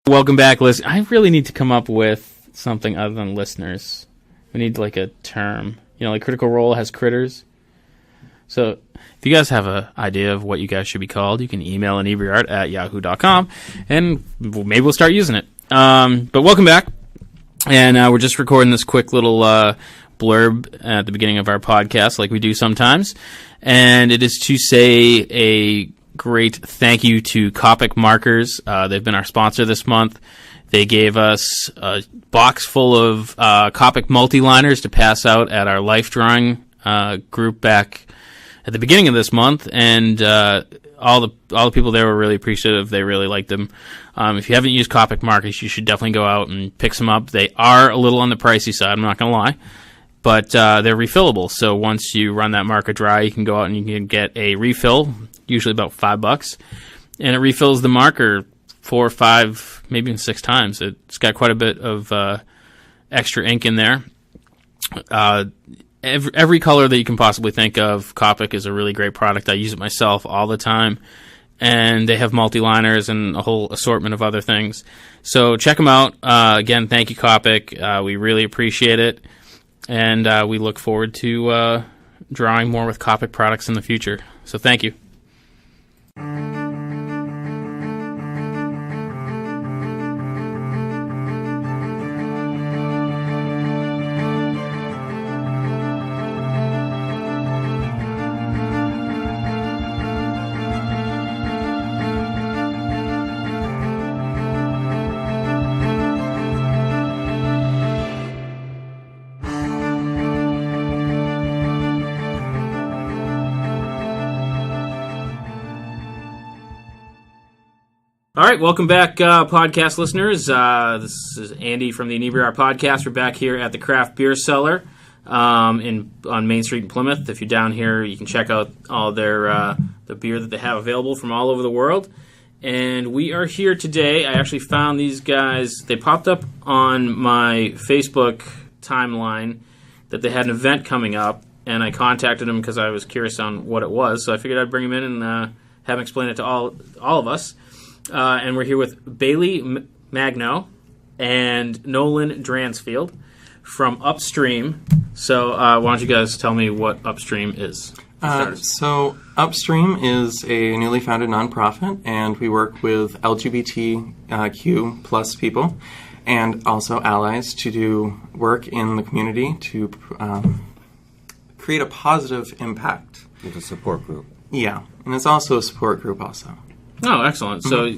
Welcome back, listeners. I really need to come up with something other than listeners. We need like a term. Like Critical Role has critters. So if you guys have an idea of what you guys should be called, you can email Inebri-art at yahoo.com, and maybe we'll start using it. But welcome back. And we're just recording this quick little blurb at the beginning of our podcast like we do sometimes. And it is to say a great thank you to Copic Markers. They've been our sponsor this month. They gave us a box full of Copic multi-liners to pass out at our life drawing group back at the beginning of this month, and all the people there were really appreciative. They really liked them. If you haven't used Copic Markers, you should definitely go out and pick some up. They are a little on the pricey side, I'm not going to lie, but they're refillable. So once you run that marker dry, you can go out and you can get a refill, usually about $5, and it refills the marker 4 or 5, maybe even 6 times. It's got quite a bit of extra ink in there. Every color that you can possibly think of, Copic is a really great product. I use it myself all the time. And they have multi-liners and a whole assortment of other things. So check them out. Again, thank you, Copic. We really appreciate it. And we look forward to drawing more with Copic products in the future. So thank you. All right, welcome back, podcast listeners. This is Andy from the Inebri-art podcast. We're back here at the Craft Beer Cellar on Main Street in Plymouth. If you're down here, you can check out all their the beer that they have available from all over the world. And we are here today. I actually found these guys. They popped up on my Facebook timeline that they had an event coming up, and I contacted them because I was curious on what it was. So I figured I'd bring them in and have them explain it to all of us. And we're here with Bailey Magno and Nolan Dransfield from Upstream. So why don't you guys tell me what Upstream is? So Upstream is a newly founded nonprofit, and we work with LGBTQ plus people and also allies to do work in the community to create a positive impact. It's a support group. Yeah, and it's also a support group also. Oh, excellent. So,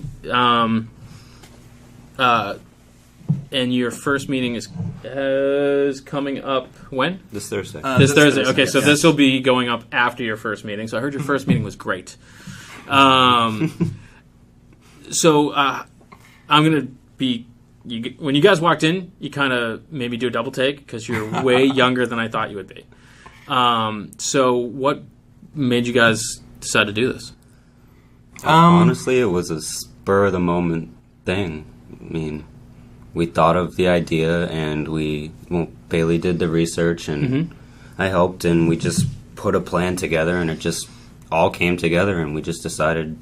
and your first meeting is coming up when? This Thursday. This Thursday. Okay, so this will be going up after your first meeting. So I heard your first meeting was great. So I'm going to be... when you guys walked in, you kind of made me do a double take because you're way younger than I thought you would be. So what made you guys decide to do this? Honestly, it was a spur-of-the-moment thing. I mean, we thought of the idea, and Bailey did the research, and I helped, and we just put a plan together, and it just all came together, and we just decided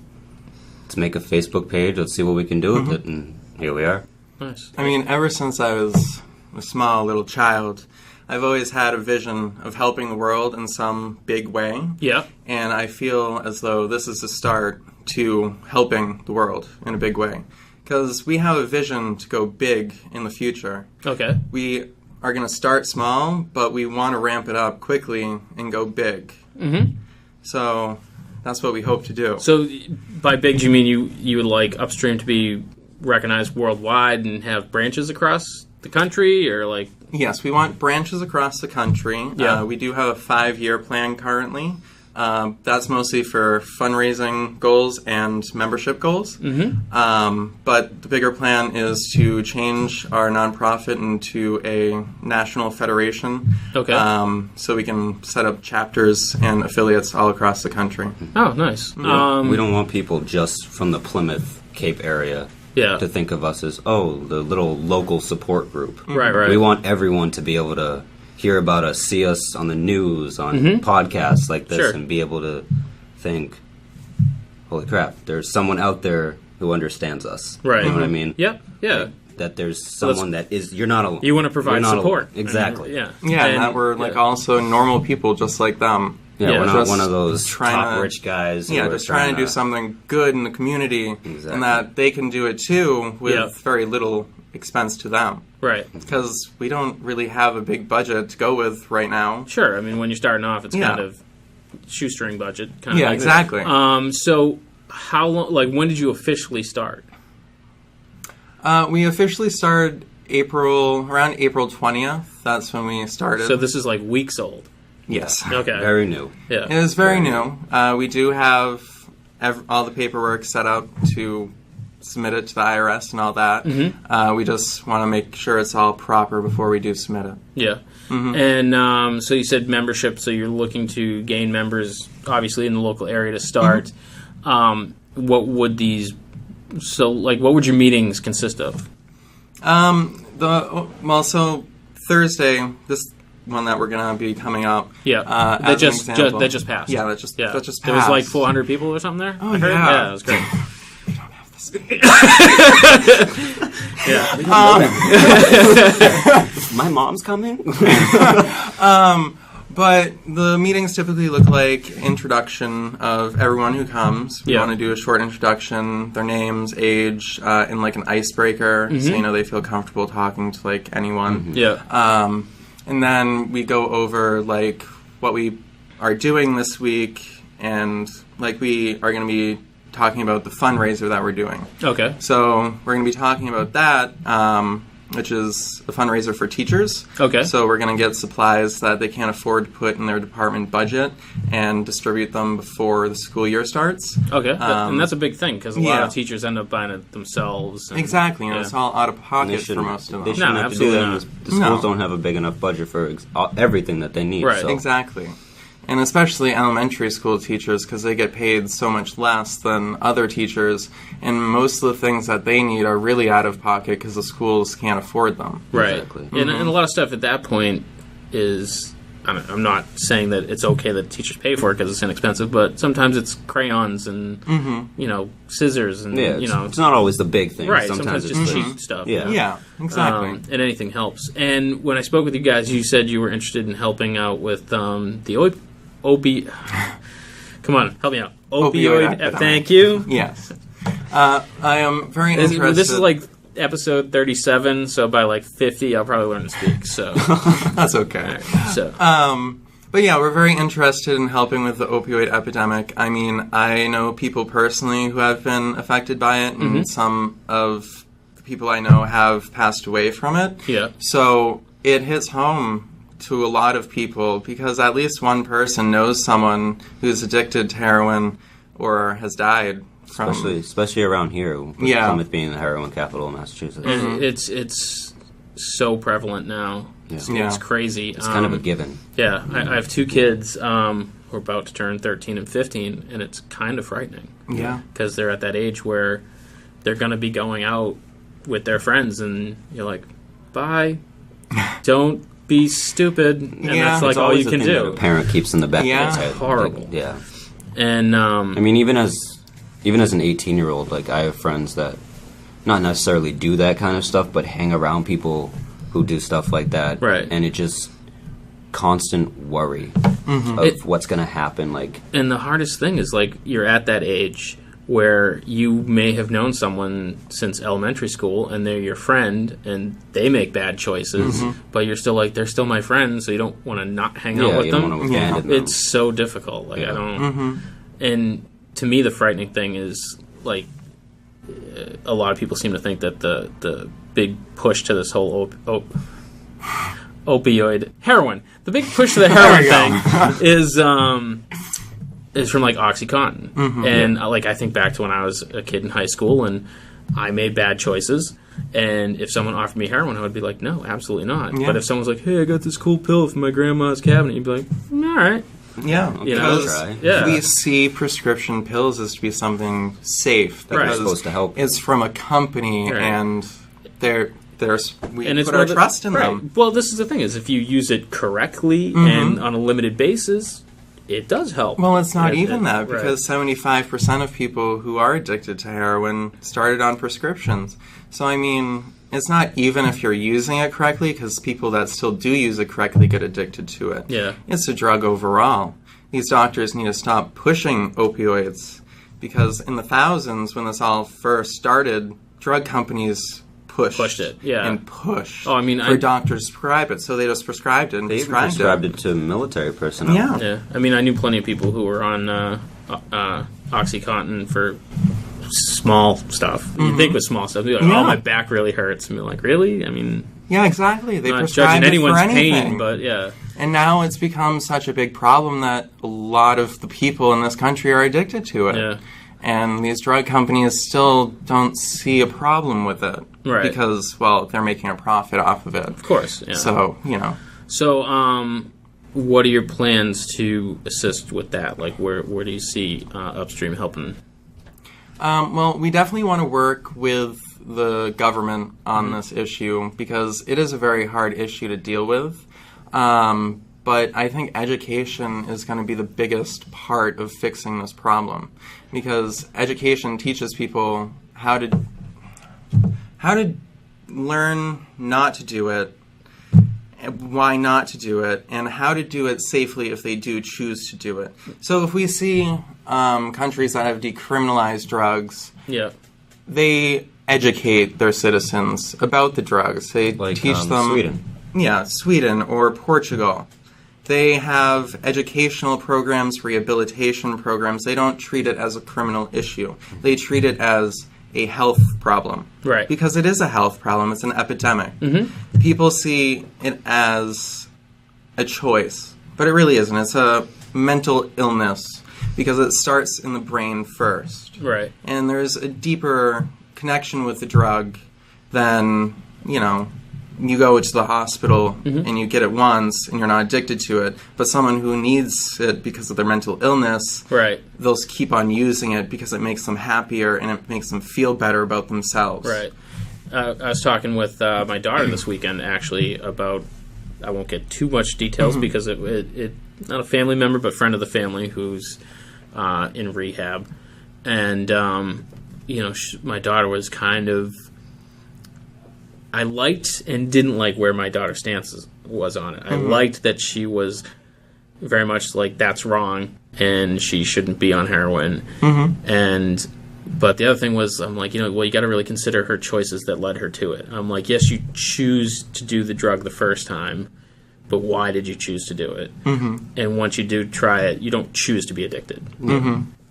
to make a Facebook page. Let's see what we can do with it, and here we are. Nice. I mean, ever since I was a small little child, I've always had a vision of helping the world in some big way. Yeah. And I feel as though this is the start to helping the world in a big way. Because we have a vision to go big in the future. Okay. We are going to start small, but we want to ramp it up quickly and go big. Mm-hmm. So that's what we hope to do. So by big, do you mean you would like Upstream to be recognized worldwide and have branches across the country, or like... Yes, we want branches across the country. Yeah. We do have a 5-year plan currently. That's mostly for fundraising goals and membership goals. Mm-hmm. But the bigger plan is to change our nonprofit into a national federation. Okay. So we can set up chapters and affiliates all across the country. Oh, nice. We don't want people just from the Plymouth Cape area to think of us as, the little local support group. Right. We want everyone to be able to hear about us, see us on the news, on podcasts like this, and be able to think, holy crap, there's someone out there who understands us. Right. You know what I mean? Yep. Yeah. That there's someone that is, you're not alone. You want to provide support. Exactly. Yeah, and that we're like also normal people just like them. Yeah, we're not just one of those trying top rich guys. Yeah, just trying to do something good in the community, Exactly. and that they can do it too with very little expense to them. Right. Because we don't really have a big budget to go with right now. Sure. I mean, when you're starting off, it's kind of shoestring budget. Kind Yeah, of exactly. So how long? Like, when did you officially start? We officially started around April 20th. That's when we started. So this is like weeks old. Yes. Okay. Very new. Yeah. It is very new. We do have all the paperwork set up to submit it to the IRS and all that. Mm-hmm. We just want to make sure it's all proper before we do submit it. Yeah. Mm-hmm. And so you said membership, so you're looking to gain members, obviously, in the local area to start. Mm-hmm. What would what would your meetings consist of? So Thursday, this one that we're going to be coming up. Yeah. That just passed. Yeah, that just passed. There was like 400 people or something there? Oh, I heard? yeah. Yeah, it was great. We don't have the space. My mom's coming? But the meetings typically look like introduction of everyone who comes. We want to do a short introduction, their names, age, and like an icebreaker, so they feel comfortable talking to like anyone. Yeah. And then we go over like what we are doing this week, and like we are going to be talking about the fundraiser that we're doing. Okay. So we're going to be talking about that, which is a fundraiser for teachers. Okay. So we're going to get supplies that they can't afford to put in their department budget and distribute them before the school year starts. Okay. And that's a big thing because a lot of teachers end up buying it themselves. And, exactly. It's all out of pocket for most of them. They shouldn't have to do that. The schools don't have a big enough budget for everything that they need. Right. So. Exactly. And especially elementary school teachers, because they get paid so much less than other teachers, and most of the things that they need are really out of pocket because the schools can't afford them. Right. Exactly. And a lot of stuff at that point is, I'm not saying that it's okay that teachers pay for it because it's inexpensive, but sometimes it's crayons and, scissors and, it's not always the big things. Right, sometimes just cheap stuff. Yeah, yeah, exactly. And anything helps. And when I spoke with you guys, you said you were interested in helping out with the come on, help me out. Opioid. Thank you. Yes. I am very interested. This is like episode 37, so by like 50, I'll probably learn to speak. So that's okay. Right, so. But yeah, we're very interested in helping with the opioid epidemic. I mean, I know people personally who have been affected by it, and some of the people I know have passed away from it. Yeah. So it hits home to a lot of people because at least one person knows someone who's addicted to heroin or has died from... Especially around here, with Plymouth being the heroin capital of Massachusetts. And it's so prevalent now. Yeah. It's crazy. It's kind of a given. Yeah. I have two kids who are about to turn 13 and 15, and it's kind of frightening. Yeah. Because they're at that age where they're going to be going out with their friends, and you're like, bye. Don't be stupid, and that's like all you can do. That a parent keeps in the back of their head. Horrible. Like, yeah. And I mean, even as an 18-year-old, like I have friends that not necessarily do that kind of stuff, but hang around people who do stuff like that. Right. And it just constant worry of what's going to happen. Like, and the hardest thing is like you're at that age where you may have known someone since elementary school and they're your friend and they make bad choices, but you're still like, they're still my friend, so you don't want to not hang out with them. Don't want to abandon them. It's so difficult. Like I don't... And to me, the frightening thing is, like, a lot of people seem to think that the big push to this whole opioid... Heroin. The big push to the heroin thing is from like OxyContin, and like I think back to when I was a kid in high school and I made bad choices, and if someone offered me heroin, I would be like, no, absolutely not. But if someone's like, hey, I got this cool pill from my grandma's cabinet, you'd be like, all right. Yeah, because we see prescription pills as to be something safe that is supposed to help. It's from a company, and we put our trust in them. Well, this is the thing: is if you use it correctly and on a limited basis, it does help. Well, it's not even that, right. because 75% of people who are addicted to heroin started on prescriptions. So, I mean, it's not even if you're using it correctly, because people that still do use it correctly get addicted to it. Yeah. It's a drug overall. These doctors need to stop pushing opioids, because in the thousands, when this all first started, drug companies pushed it, yeah. and pushed Oh, I mean, for doctors to prescribe it. So they just prescribed it and They even prescribed prescribed it to military personnel. Yeah. Yeah, I mean, I knew plenty of people who were on OxyContin for small stuff. You'd think with small stuff, you'd be like, Yeah. oh, my back really hurts. And be like, really? I mean, Yeah, exactly. They not prescribe judging it anyone's for anything. pain, but yeah. And now it's become such a big problem that a lot of the people in this country are addicted to it. Yeah. And these drug companies still don't see a problem with it. Right. Because, well, they're making a profit off of it. Of course, yeah. So, you know. So, what are your plans to assist with that? Like, where do you see Upstream helping? Well, we definitely want to work with the government on this issue, because it is a very hard issue to deal with. But I think education is going to be the biggest part of fixing this problem, because education teaches people how to learn not to do it, why not to do it, and how to do it safely if they do choose to do it. So if we see countries that have decriminalized drugs, Yeah. they educate their citizens about the drugs. They Like teach them... Sweden. Yeah, Sweden or Portugal. They have educational programs, rehabilitation programs. They don't treat it as a criminal issue. They treat it as a health problem. Right. Because it is a health problem. It's an epidemic. Mm-hmm. People see it as a choice, but it really isn't. It's a mental illness, because it starts in the brain first. Right. And there's a deeper connection with the drug than, you know, you go to the hospital and you get it once and you're not addicted to it, but someone who needs it because of their mental illness, Right. they'll keep on using it because it makes them happier and it makes them feel better about themselves. Right. I was talking with my daughter this weekend, actually, about, I won't get too much details because it not a family member, but friend of the family who's in rehab. And, you know, my daughter was kind of, I liked and didn't like where my daughter's stance was on it. I liked that she was very much like, that's wrong, and she shouldn't be on heroin. But the other thing was, I'm like, you know, well, you got to really consider her choices that led her to it. I'm like, yes, you choose to do the drug the first time, but why did you choose to do it? And once you do try it, you don't choose to be addicted.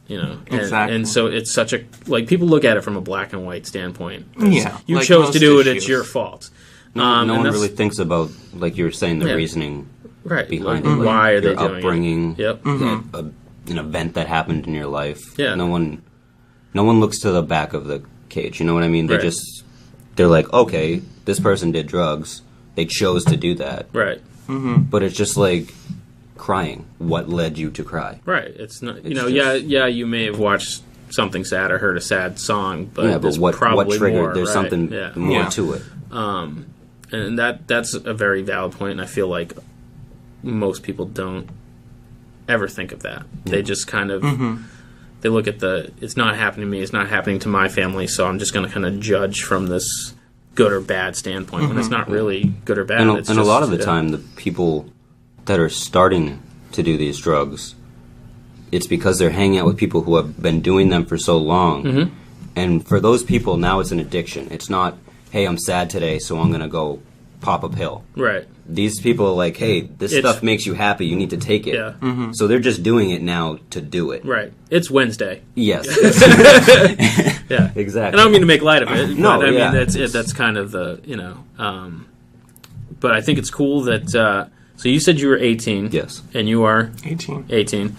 You know, Exactly. and so it's such a, like, people look at it from a black and white standpoint. Yeah, You like chose to most do it, issues. it's your fault. No and one that's- really thinks about, like you were saying, the Yeah. reasoning right. behind like, it. Like why are they your doing upbringing, it? Yep. an event that happened in your life. Yeah. No one looks to the back of the cage. You know what I mean? Right. They're like, okay, this person did drugs. They chose to do that. Right. But it's just like crying. What led you to cry? Right. It's not, you It's know, just- yeah, you may have watched something sad or heard a sad song, but Yeah, but there's what probably triggered? more. There's right? something Yeah. more Yeah. to it. And that's a very valid point, and I feel like most people don't ever think of that. They just kind of they look at it's not happening to me, it's not happening to my family, so I'm just going to kind of judge from this good or bad standpoint when it's not really good or bad. And, It's and a just, lot of the yeah. time, the people that are starting to do these drugs, it's because they're hanging out with people who have been doing them for so long. And for those people, now it's an addiction. It's not, hey, I'm sad today, so I'm going to go pop a pill. Right. These people are like, hey, this It's- stuff makes you happy, you need to take it. Yeah. So they're just doing it now to do it. Right. It's Wednesday. Yes. Yeah. Exactly. And I don't mean to make light of it. No, but I yeah. mean that's kind of the, you know. But I think it's cool that. So you said you were 18. Yes. And you are 18. 18.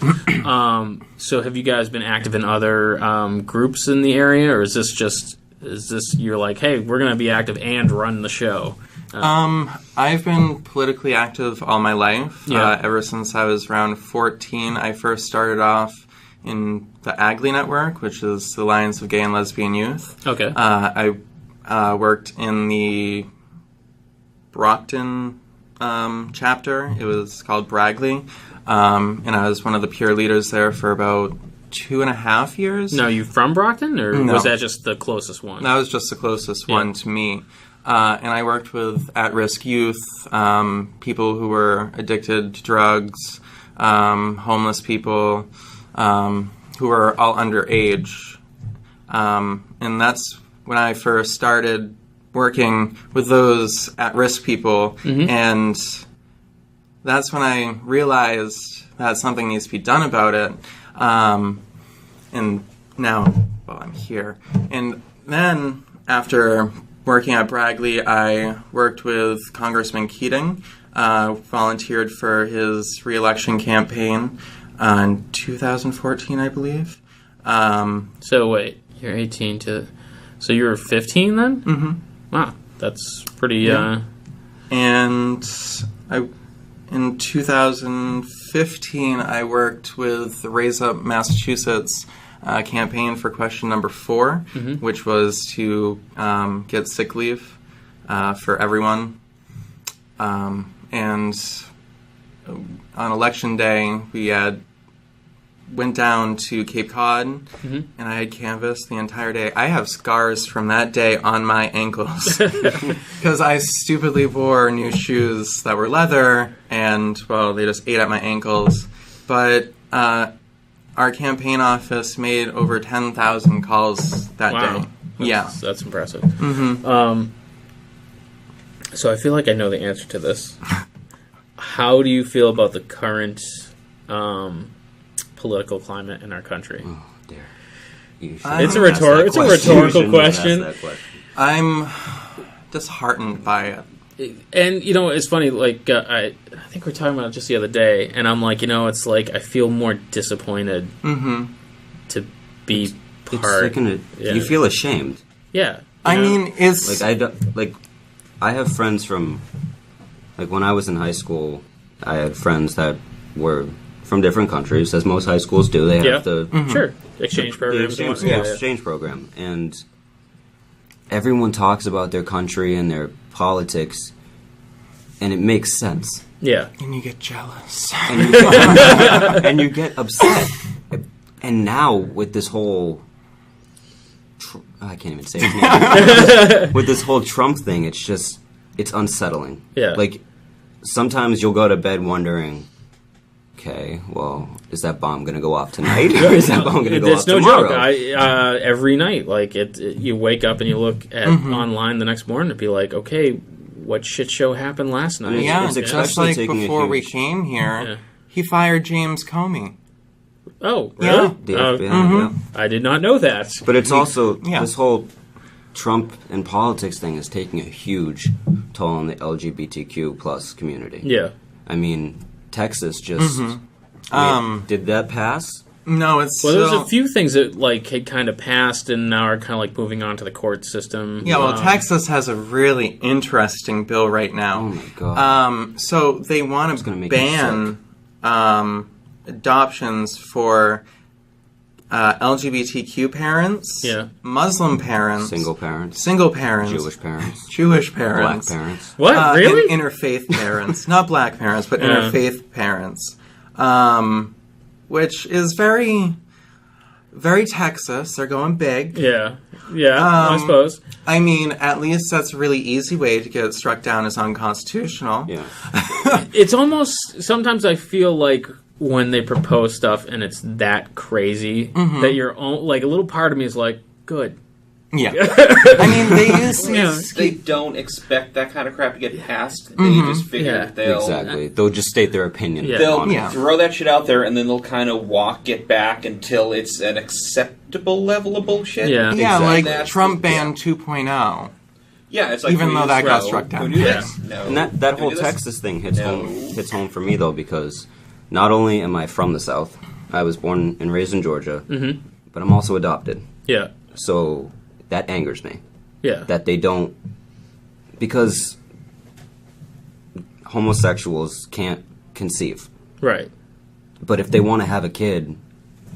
So have you guys been active in other groups in the area, or is this you're like, hey, we're going to be active and run the show? I've been politically active all my life. Yeah. Ever since I was around 14, I first started off in the AGLI network, which is the Alliance of Gay and Lesbian Youth. Okay. I worked in the Brockton chapter. It was called Bragley, and I was one of the peer leaders there for about 2.5 years. Now, you from Brockton, or No. was that just the closest one? That was just the closest one to me. And I worked with at-risk youth, people who were addicted to drugs, homeless people, who were all underage. And that's when I first started working with those at-risk people. And that's when I realized that something needs to be done about it. And now, well, I'm here. And then, after working at Bragley, I worked with Congressman Keating, volunteered for his re-election campaign in 2014, I believe. So wait, you're 18 to... So you were 15 then? Mm-hmm. Wow, that's pretty... Yeah. And in 2015, I worked with the Raise Up Massachusetts campaign for question number 4, which was to get sick leave for everyone. And on election day, we went down to Cape Cod, and I had canvassed the entire day. I have scars from that day on my ankles because I stupidly wore new shoes that were leather, and, well, they just ate at my ankles. But our campaign office made over 10,000 calls that day. That's impressive. Mm-hmm. So I feel like I know the answer to this. How do you feel about the current political climate in our country? Oh, dear. It's a rhetorical question. I'm disheartened by it. And, you know, it's funny, like, I think we were talking about it just the other day, and I'm like, you know, it's like, I feel more disappointed to be part. You feel ashamed. Yeah. I mean, it's... I have friends from, like, when I was in high school, I had friends that were from different countries, as most high schools do. They have the... Sure. Exchange programs. Exchange program. And everyone talks about their country and their politics, and it makes sense. Yeah. And you get jealous. And you get upset. And now, with this whole... I can't even say his name. With this whole Trump thing, it's unsettling. Yeah. Like, sometimes you'll go to bed wondering, okay, well, is that bomb going to go off tonight? Or is that bomb going to go off tomorrow? It's no joke. Every night, like, you wake up and you look at online the next morning to be like, okay, what shit show happened last night? Yeah, just like before we came here, he fired James Comey. Oh, really? Yeah. I did not know that. But it's also, this whole Trump and politics thing is taking a huge toll on the LGBTQ plus community. Yeah. I mean, Texas just... did that pass? No, it's Well, there's a few things that, like, had kind of passed and now are kind of, like, moving on to the court system. Yeah, well, Texas has a really interesting bill right now. Oh, my God. So they want to ban adoptions for LGBTQ parents, Muslim parents, single parents, Jewish parents, black parents. What, really? And interfaith parents. Not black parents, but interfaith parents. Which is very, very Texas. They're going big. Yeah, I suppose. I mean, at least that's a really easy way to get it struck down as unconstitutional. Yeah. It's almost, sometimes I feel like when they propose stuff and it's that crazy that like a little part of me is like, good. Yeah. I mean, they don't expect that kind of crap to get passed. They just figure they'll just state their opinion. They'll throw that shit out there and then they'll kind of walk it back until it's an acceptable level of bullshit. Yeah, like Trump ban 2.0. Yeah, it's like, even though that got struck down. No. And that whole Texas thing hits home for me though, because not only am I from the South, I was born and raised in Georgia, but I'm also adopted. Yeah. So that angers me. Yeah. That they don't... Because homosexuals can't conceive. Right. But if they want to have a kid,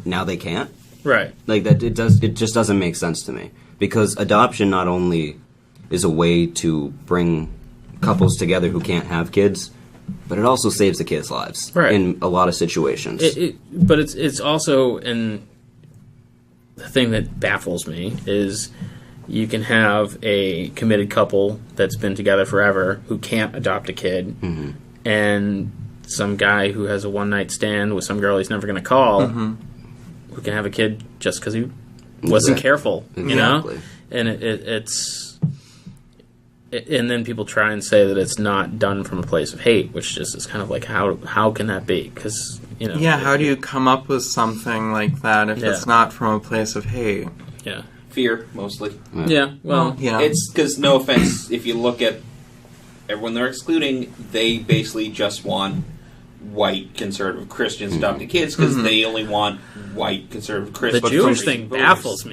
now they can't? Right. Like, that, it just doesn't make sense to me. Because adoption not only is a way to bring couples together who can't have kids, but it also saves the kids' lives in a lot of situations. But it's also, and the thing that baffles me is you can have a committed couple that's been together forever who can't adopt a kid, and some guy who has a one-night stand with some girl he's never going to call who can have a kid just because he wasn't careful, you know? And it's... And then people try and say that it's not done from a place of hate, which just is kind of like, how can that be? Because, you know... Yeah, how do you come up with something like that if it's not from a place of hate? Yeah. Fear, mostly. Yeah, well... Yeah. It's because, no offense, if you look at everyone they're excluding, they basically just want white conservative Christians adopting kids because they only want white conservative Christians. The Jewish thing baffles me.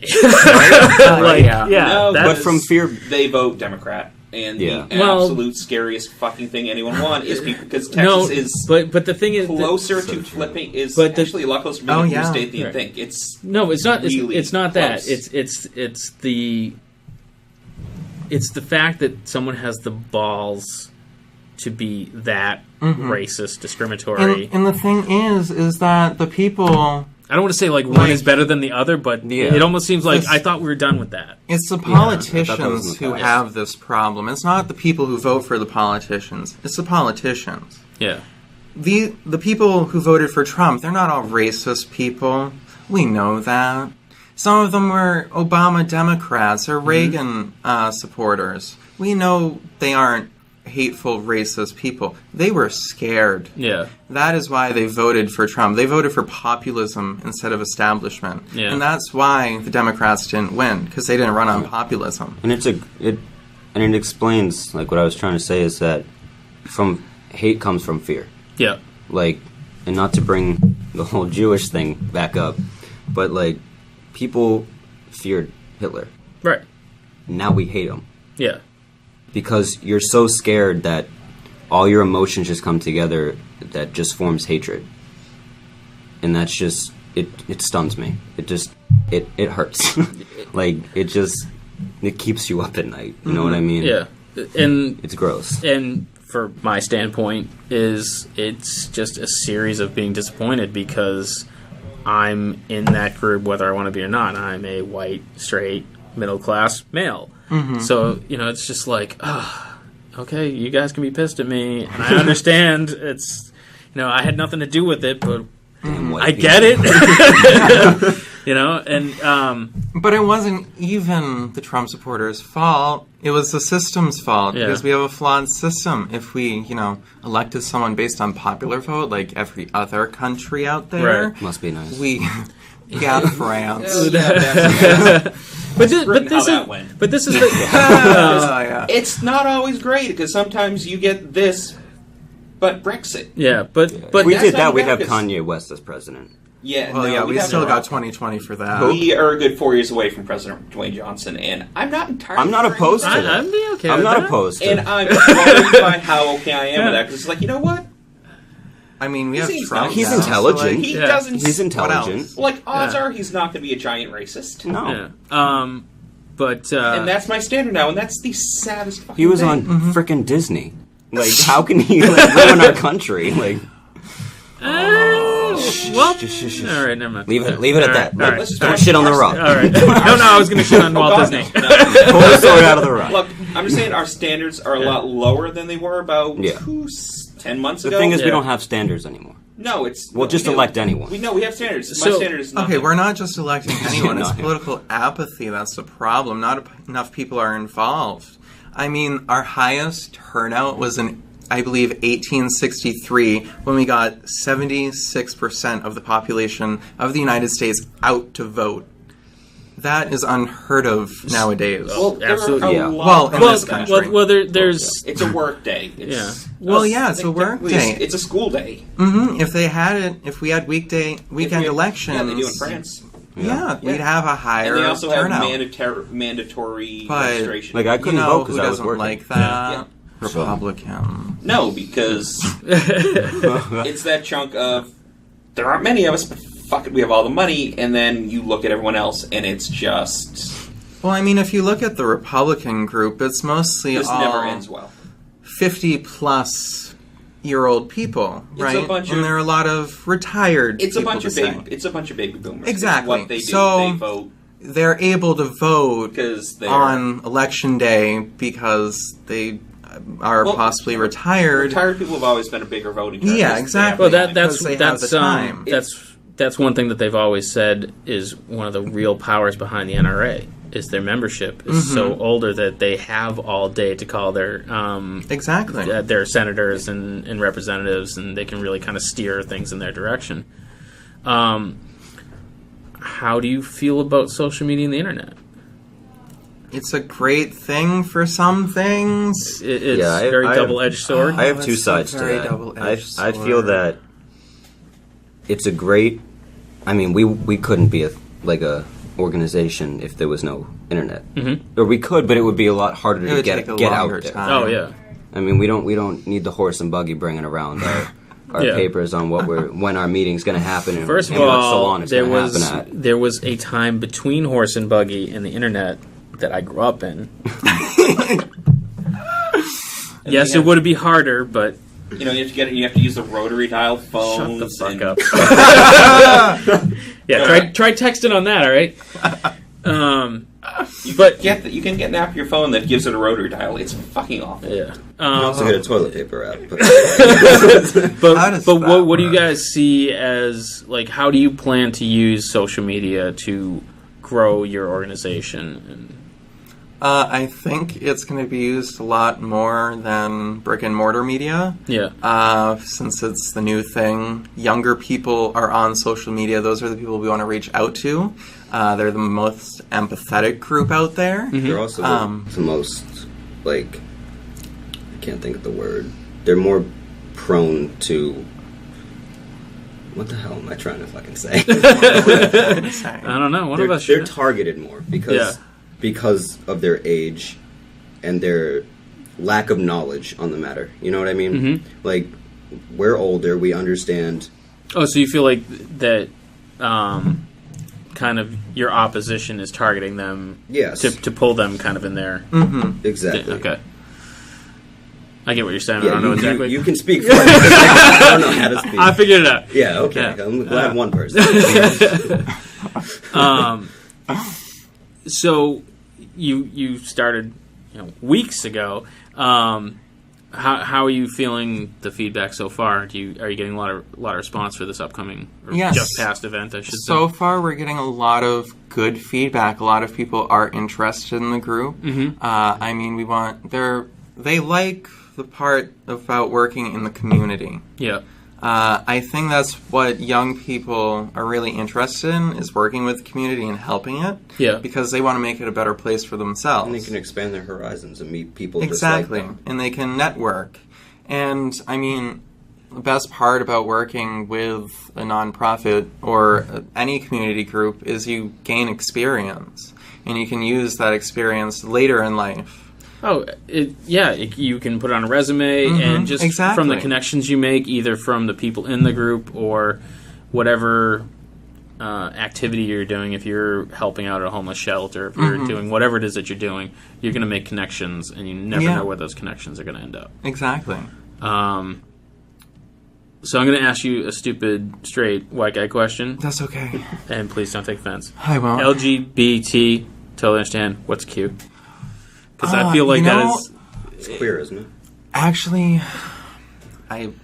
But from fear... They vote Democrat. And the absolute scariest fucking thing anyone wants is people, because Texas is but the thing is closer to flipping actually a lot closer to being a blue state than you think. It's not. Really it's not close. that. It's the fact that someone has the balls to be that racist, discriminatory. And the thing is that the people... I don't want to say one is better than the other, but it almost seems like I thought we were done with that. It's the politicians who have this problem. It's not the people who vote for the politicians. It's the politicians. Yeah. The people who voted for Trump, they're not all racist people. We know that. Some of them were Obama Democrats or Reagan supporters. We know they aren't hateful, racist people. They were scared. Yeah. That is why they voted for Trump. They voted for populism instead of establishment. Yeah. And that's why the Democrats didn't win, because they didn't run on populism. And it explains, like, what I was trying to say is that hate comes from fear. Yeah. Like, and not to bring the whole Jewish thing back up, but, like, people feared Hitler. Right. Now we hate him. Yeah. Because you're so scared that all your emotions just come together that just forms hatred. And that's just, it stuns me. It hurts. Like, it keeps you up at night. You know what I mean? Yeah. And it's gross. And for my standpoint it's just a series of being disappointed because I'm in that group whether I want to be or not. I'm a white, straight, middle-class male. So, it's just like, okay, you guys can be pissed at me, and I understand it's, I had nothing to do with it, but I get it. But it wasn't even the Trump supporters' fault. It was the system's fault, because we have a flawed system. If we, elected someone based on popular vote, like every other country out there, must be nice. France. But this is it's not always great because sometimes you get this, but Brexit. Yeah, but if we did that, we'd have Kanye West as president. Yeah, well, we still got 2020 for that. We are a good 4 years away from President Dwayne Johnson, and I'm not entirely. I'm not opposed to that. I'm not opposed to that. And I'm worried by how okay I am with that because it's like, you know what? I mean, we have Trump. He's intelligent. He doesn't. He's intelligent. Like, odds are he's not going to be a giant racist. No. Yeah. But and that's my standard now, and that's the saddest fucking He was thing. on frickin' Disney. Like, how can he ruin our country? Like, well, all right, never mind. Leave it at that. All right. Let's don't shit on the rock. All right. No, I was going to shit on Walt Disney. Pull the sword out of the rock. Look, I'm just saying our standards are a lot lower than they were about 10 months ago. The thing is, we don't have standards anymore. No, it's... We'll just elect anyone. We have standards. My standard is nothing. Okay, we're not just electing anyone. It's political apathy that's the problem. Not enough people are involved. I mean, our highest turnout was in, I believe, 1863, when we got 76% of the population of the United States out to vote. That is unheard of nowadays. Well, absolutely. In this country. There's... It's a work day. It's a work day. It's a school day. If they had it, if we had weekend elections... Yeah, they do in France. Yeah, we'd have a higher turnout. And they also have mandatory registration. Like, I couldn't vote because I was working. Like that? Republican. No, because it's that chunk of, there aren't many of us, but fuck it, we have all the money, and then you look at everyone else, and it's just... Well, I mean, if you look at the Republican group, it's mostly this never ends well. 50-plus 40-year-old people, right? And there are a lot of retired It's a people bunch of say. baby. It's a bunch of baby boomers. Exactly. It's what they do. So they vote. They're able to vote Because on election day because they are possibly retired. Retired people have always been a bigger voting. Yeah, exactly. Well, Because they have the time. that's one thing that they've always said is one of the real powers behind the NRA is their membership is so older that they have all day to call their exactly their senators and representatives, and they can really kind of steer things in their direction. How do you feel about social media and the internet? It's a great thing for some things. It's very double-edged sword. I have two sides to that. I feel that it's a great. I mean, we couldn't be a organization if there was no internet, or we could, but it would be a lot harder to get out there. Time. Oh yeah. I mean, we don't need the horse and buggy bringing around our papers on when our meeting's going to happen and, First of and what all, salon it's going to happen at. There was a time between horse and buggy and the internet that I grew up in. Yes, it would be harder, but you have to use the rotary dial phones. Shut the fuck up. Yeah, try texting on that, all right? You can get an app on your phone that gives it a rotary dial. It's fucking awful. Yeah. You also get a toilet paper app. But what do you guys see as, how do you plan to use social media to grow your organization? I think it's going to be used a lot more than brick and mortar media. Yeah. Since it's the new thing, younger people are on social media. Those are the people we want to reach out to. They're the most empathetic group out there. Mm-hmm. They're also the most, I can't think of the word. They're more prone to... What the hell am I trying to fucking say? I don't know. One of us they're targeted more because of their age and their lack of knowledge on the matter. You know what I mean? Mm-hmm. We're older, we understand. Oh, so you feel like that kind of your opposition is targeting them to pull them kind of in there. Mm-hmm. Exactly. Okay. I get what you're saying. I don't know exactly. You can speak for me. I don't know how to speak. I figured it out. Yeah, okay. Yeah. I'm glad one person. So you started weeks ago. How are you feeling the feedback so far? Are you getting a lot of response for this upcoming just past event? I should say. So far, we're getting a lot of good feedback. A lot of people are interested in the group. Mm-hmm. I mean, they like the part about working in the community. Yeah. I think that's what young people are really interested in, is working with the community and helping it. Yeah. Because they want to make it a better place for themselves. And they can expand their horizons and meet people exactly. just like them. And they can network. And, I mean, the best part about working with a nonprofit or any community group is you gain experience. And you can use that experience later in life. Oh, you can put it on a resume, and just from the connections you make, either from the people in the group or whatever activity you're doing. If you're helping out at a homeless shelter, if you're doing whatever it is that you're doing, you're going to make connections, and you never know where those connections are going to end up. Exactly. So I'm going to ask you a stupid, straight, white guy question. That's okay. And please don't take offense. I won't. LGBT, totally understand. What's Q? Because I feel like that is... It's queer, isn't it? Actually, I'm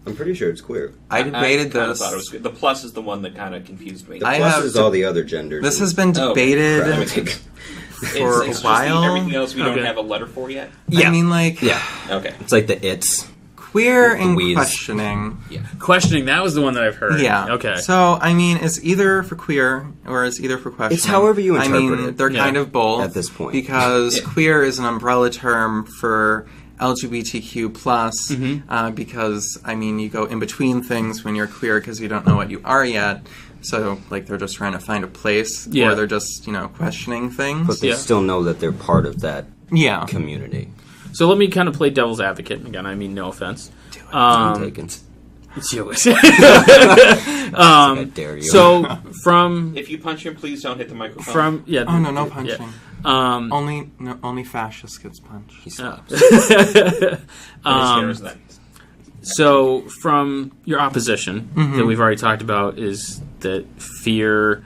pretty sure it's queer. I debated I this. thought it was good. The plus is the one that kind of confused me. The plus is all the other genders. This has been debated for a while. Everything else we don't have a letter for yet? Yeah. I mean, Okay. It's like the it's. Queer and questioning. Yeah. Questioning, that was the one that I've heard. Yeah. Okay. So, I mean, it's either for queer or it's either for questioning. It's however you interpret it. They're kind of both. At this point. Because queer is an umbrella term for LGBTQ+, because, I mean, you go in between things when you're queer because you don't know what you are yet. So, they're just trying to find a place, or they're just, questioning things. But they still know that they're part of that community. So let me kind of play devil's advocate. Again, I mean no offense. I'm taken. It's yours. I dare you. So from... If you punch him, please don't hit the microphone. No punching. Yeah. Only fascist gets punched. He stops. So, from your opposition that we've already talked about is that fear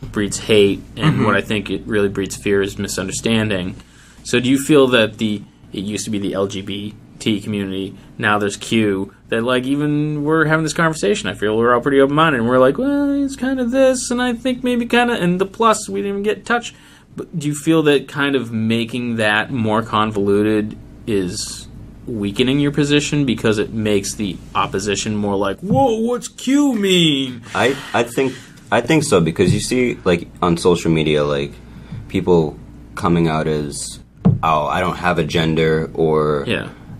breeds hate, and what I think it really breeds fear is misunderstanding. So, do you feel that it used to be the LGBT community, now there's Q, that, like, even we're having this conversation, I feel we're all pretty open-minded, and we're like, well, it's kind of this, and I think maybe kind of, and the plus, we didn't even get touched. But do you feel that kind of making that more convoluted is weakening your position because it makes the opposition more like, whoa, what's Q mean? I think so, because you see, like, on social media, like, people coming out as, oh, I don't have a gender, or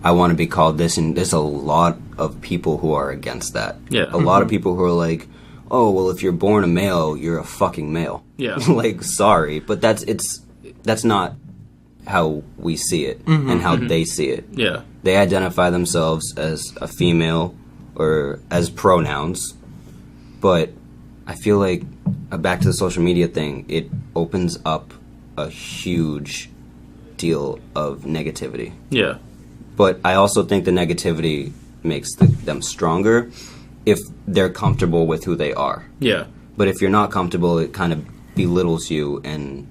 I want to be called this, and there's a lot of people who are against that. Yeah. A lot of people who are like, oh, well, if you're born a male, you're a fucking male. Yeah. Like, sorry, but that's not how we see it and how they see it. Yeah. They identify themselves as a female or as pronouns, but I feel like, back to the social media thing, it opens up a huge deal of negativity. Yeah. But I also think the negativity makes them stronger if they're comfortable with who they are. Yeah. But if you're not comfortable, it kind of belittles you and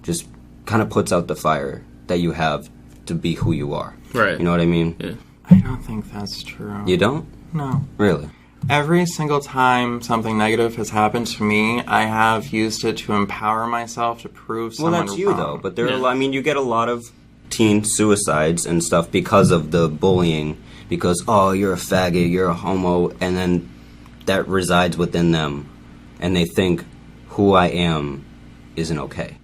just kind of puts out the fire that you have to be who you are. Right. You know what I mean? Yeah. I don't think that's true. You don't? No. Really? Every single time something negative has happened to me, I have used it to empower myself to prove someone wrong. Well, that's you, though. But you get a lot of teen suicides and stuff because of the bullying. Because, oh, you're a faggot, you're a homo, and then that resides within them. And they think who I am isn't okay.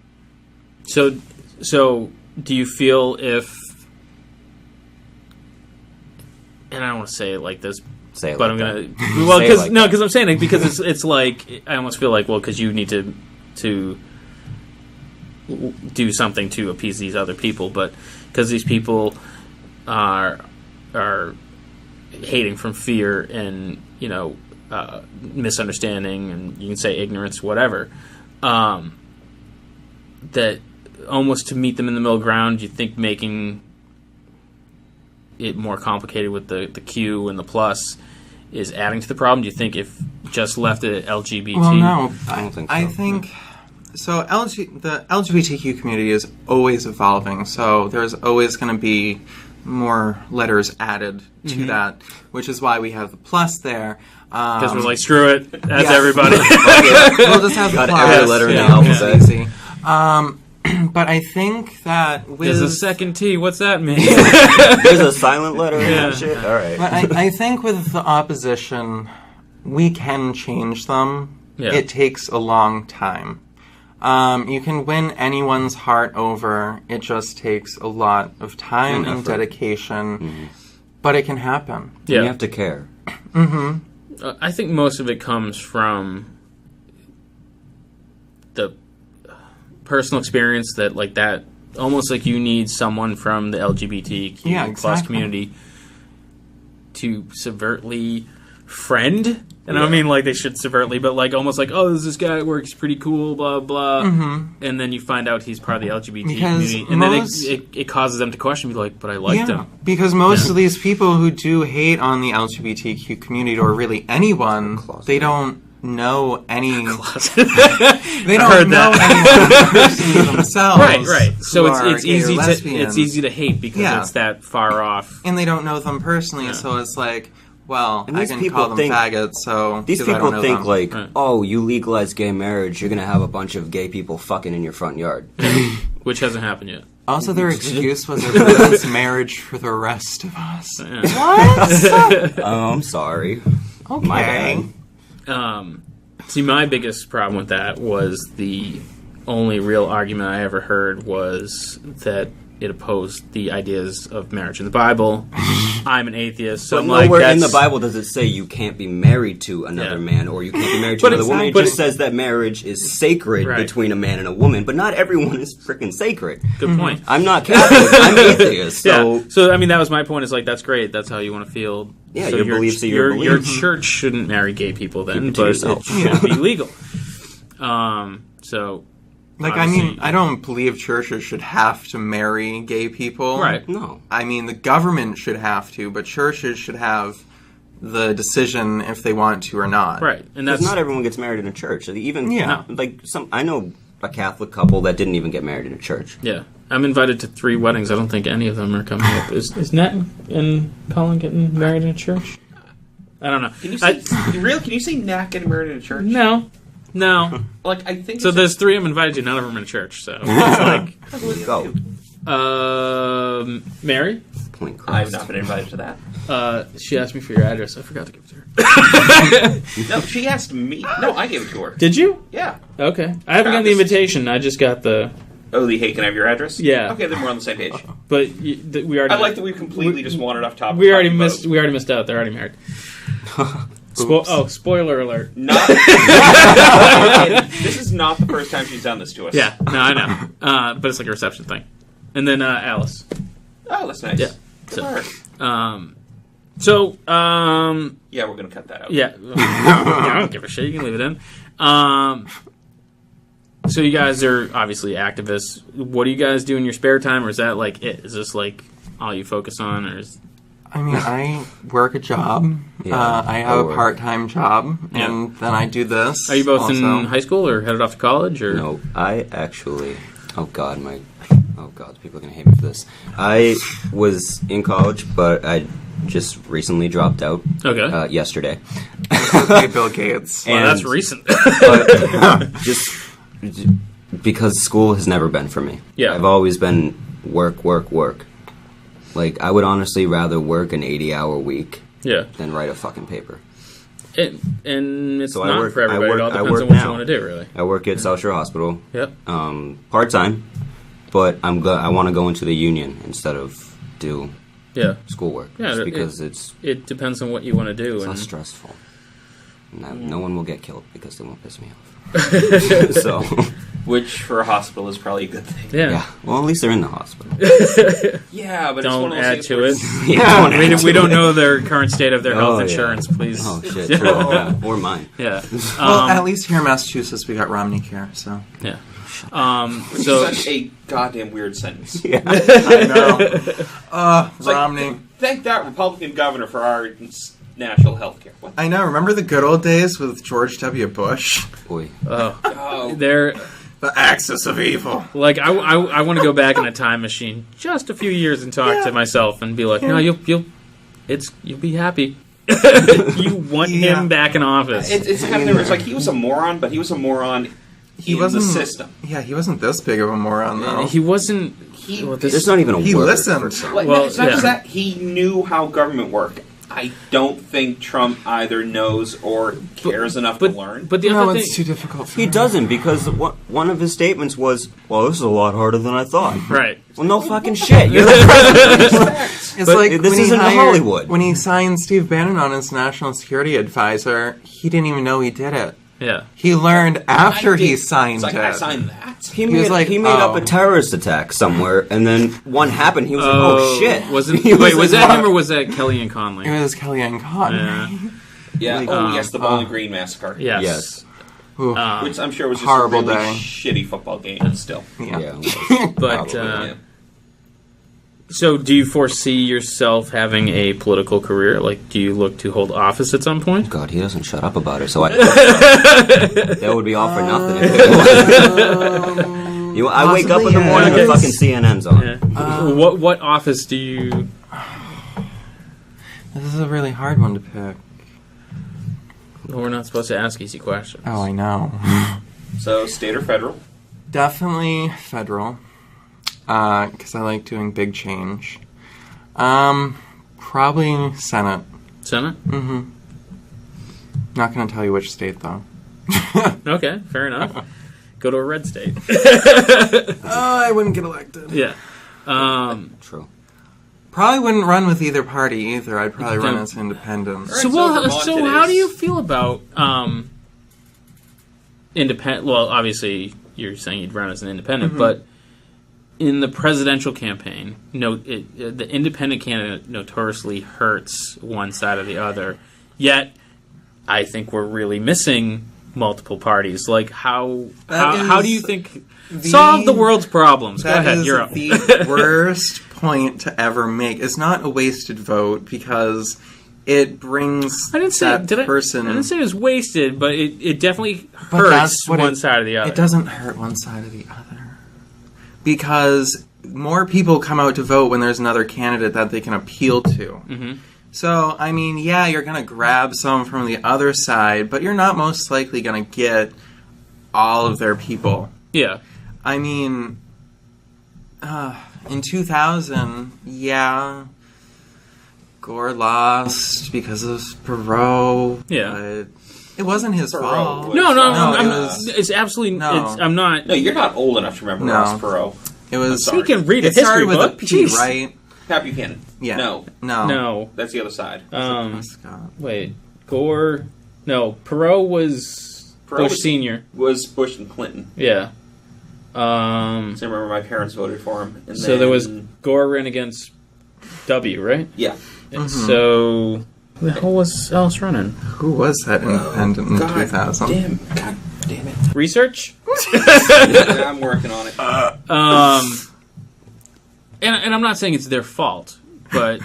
So do you feel if, and I don't want to say it like this, Say it but like I'm that. gonna, well, Say it like because I'm saying it because it's like, I almost feel like, well, because you need to do something to appease these other people, but because these people are hating from fear and, you know, misunderstanding, and you can say ignorance, whatever, that almost to meet them in the middle ground, you think making it more complicated with the Q and the plus is adding to the problem? Do you think if just left it at LGBT? Well, no. I don't think so. I think... So the LGBTQ community is always evolving, so there's always going to be more letters added to that, which is why we have the plus there. Because we're like, screw it, that's everybody. We'll just have the Got plus. every letter in the It's alphabet. easy. But I think that with... There's a second T, what's that mean? There's a silent letter in that shit? All right. But I think with the opposition, we can change them. Yeah. It takes a long time. You can win anyone's heart over. It just takes a lot of time and dedication, but it can happen. Yeah. You have to care. I think most of it comes from the personal experience that, like, that almost like you need someone from the LGBTQ plus community to subvertly friend. And I don't mean like they should subvertly, but like almost like, oh, there's this guy at work, he's pretty cool, blah, blah. And then you find out he's part of the LGBT community. And then it causes them to question, be like, but I liked him. Because most of these people who do hate on the LGBTQ community, or really anyone, they don't know any... they don't know anyone personally themselves. Right. So it's easy to hate because it's that far off. And they don't know them personally, so it's like... Well, and I can call them faggots, so... These people think, like, oh, you legalize gay marriage, you're going to have a bunch of gay people fucking in your front yard. Which hasn't happened yet. Also, their excuse was it prevents marriage for the rest of us. Yeah. What? Oh, I'm sorry. Okay. My bad. See, my biggest problem with that was the only real argument I ever heard was that it opposed the ideas of marriage in the Bible. I'm an atheist, so but I'm like, nowhere in the Bible does it say you can't be married to another man or you can't be married to another woman. It just says that marriage is sacred between a man and a woman, but not everyone is freaking sacred. Good point. I'm not Catholic. I'm atheist. So, I mean, that was my point. Is like, that's great. That's how you want to feel. Yeah, so your beliefs are your Your beliefs. church shouldn't marry gay people then, Keep it to but yourself. it should be legal. So... Like, I mean, I don't believe churches should have to marry gay people. Right. No. I mean, the government should have to, but churches should have the decision if they want to or not. Right, and Because that's not everyone gets married in a church. Even Yeah. I know a Catholic couple that didn't even get married in a church. yeah. I'm invited to 3 weddings. I don't think any of them are coming up. Is Nat and Colin getting married in a church? I don't know. Can you say Can you say Nat getting married in a church? No. Like I think So there's 3 I'm invited to. None of them in a church. So it's Go. Mary. Point I've not been invited to that. She asked me for your address. I forgot to give it to her. No, she asked me. No, I gave it to her. Did you? Yeah. Okay. I haven't gotten the invitation. I just got the. Oh, hey, can I have your address? Yeah. Okay, then we're on the same page. But we already. I like that we completely just wandered off topic. We already missed. We already missed out. They're already married. Spoiler alert. Not. This is not the first time she's done this to us. Yeah. No, I know. But it's like a reception thing. And then Alice. Oh, that's nice. Yeah. Good for her. Yeah, we're gonna cut that out. Yeah. I don't give a shit. You can leave it in. So you guys are obviously activists. What do you guys do in your spare time, or is that like it? Is this like all you focus on, or is? I mean, I work a job. Yeah, I have I a part-time job, and then I do this. Are you both also. in high school or headed off to college, or? No, I actually. Oh God, people are gonna hate me for this. I was in college, but I just recently dropped out. Okay. Yesterday. Okay, Bill Gates. Well, that's recent. But just because school has never been for me. Yeah. I've always been work. Like, I would honestly rather work an 80-hour week Yeah. than write a fucking paper. And it's So not I work- for everybody. I work- It all I depends work on what now. you want to do, really. I work at South Shore Hospital, Yep. part-time, but I want to go into the union instead of do Yeah. schoolwork. Yeah, just it- because it's It depends on what you want to do. less And stressful. No one will get killed because they won't piss me off. So, Which for a hospital is probably a good thing. yeah. yeah. Well, at least they're in the hospital. Yeah, but Don't it's one of those add things to where it. Yeah. We don't know their current state of their health Oh, yeah. insurance, please. Oh, shit. True. Yeah. Or mine. Yeah. Well, at least here in Massachusetts, we got Romney Care, so. Yeah. Which So is such a goddamn weird sentence. Yeah. I know. It's like, Romney. thank that Republican governor for our national health care. What? I know. Remember the good old days with George W. Bush? Boy. Oh, they're The axis of evil. like I want to go back in a time machine just a few years and talk to myself and be like, no, you'll be happy. You want Yeah. him back in office. it's kind of it's like he was a moron, but he was a moron. He in wasn't the system. Yeah, he wasn't this big of a moron though. He wasn't. He- well, this- There's not even a He word listened. for some. Well, Well, it's not yeah. just that he knew how government worked. I don't think Trump either knows or cares enough to learn. But the No, other it's thing, too difficult for He him. doesn't, because one of his statements was, well, this is a lot harder than I thought. right? Well, no fucking shit. You're the president. It's But like this when he isn't hired- Hollywood. When he signed Steve Bannon on as national security advisor, he didn't even know he did it. Yeah. He learned after he It's signed like, it. I signed that. He was made, like, he made up oh. a terrorist attack somewhere, and then one happened. He was like, oh, shit. Was it? He Wait, was like, that "What?" him or was that Kelly and Conley? It was Kellyanne Conway. Yeah. Yeah. Yes, the Bowling Green massacre. Yes. Yes. Ooh. Which I'm sure was just Horrible a really day. shitty football game, but still. Yeah. Yeah, it was. But Probably. Yeah. so, do you foresee yourself having a political career? Like, do you look to hold office at some point? God, he doesn't shut up about it, so that would be all for nothing. If it was. I wake up in the Possibly, morning yeah. and fucking CNN's on. Yeah. What office do you? This is a really hard one to pick. Well, we're not supposed to ask easy questions. Oh, I know. So, state or federal? Definitely federal. Because I like doing big change. Probably Senate. Senate? Not going to tell you which state, though. Okay, fair enough. Go to a red state. Oh, I wouldn't get elected. Yeah. True. Probably wouldn't run with either party either. I'd probably run Yeah. as independent. So, so Vermont it how is. do you feel about independent? Well, obviously, you're saying you'd run as an independent, but in the presidential campaign, the independent candidate notoriously hurts one side or the other. Yet, I think we're really missing multiple parties. Like, how do you think solve the world's problems? Go That ahead, is you're up. the worst point to ever make. It's not a wasted vote because it brings I didn't say that person. I didn't say it was wasted, but it definitely But hurts that's what one side or the other. It doesn't hurt one side or the other. Because more people come out to vote when there's another candidate that they can appeal to. Mm-hmm. So, I mean, yeah, you're going to grab some from the other side, but you're not most likely going to get all of their people. Yeah. I mean, in 2000, yeah, Gore lost because of Perot. Yeah. But it wasn't his Perot fault. was- No, it it's absolutely. No. I'm not. No, you're not old enough to remember No. Ross Perot. It was. sorry. He can read a It history started with book. a P, Jeez. right? Pat Buchanan. Yeah. No, No. that's the other side. Scott. Wait. Gore. No. Perot was Perot Bush was- Senior. Was Bush and Clinton. Yeah. So I remember my parents voted for him. And So then, there was Gore ran against W, right? Yeah. And so who the hell was else running? Who was that independent in God 2000? God damn it. Research. I'm working on it. And I'm not saying it's their fault, but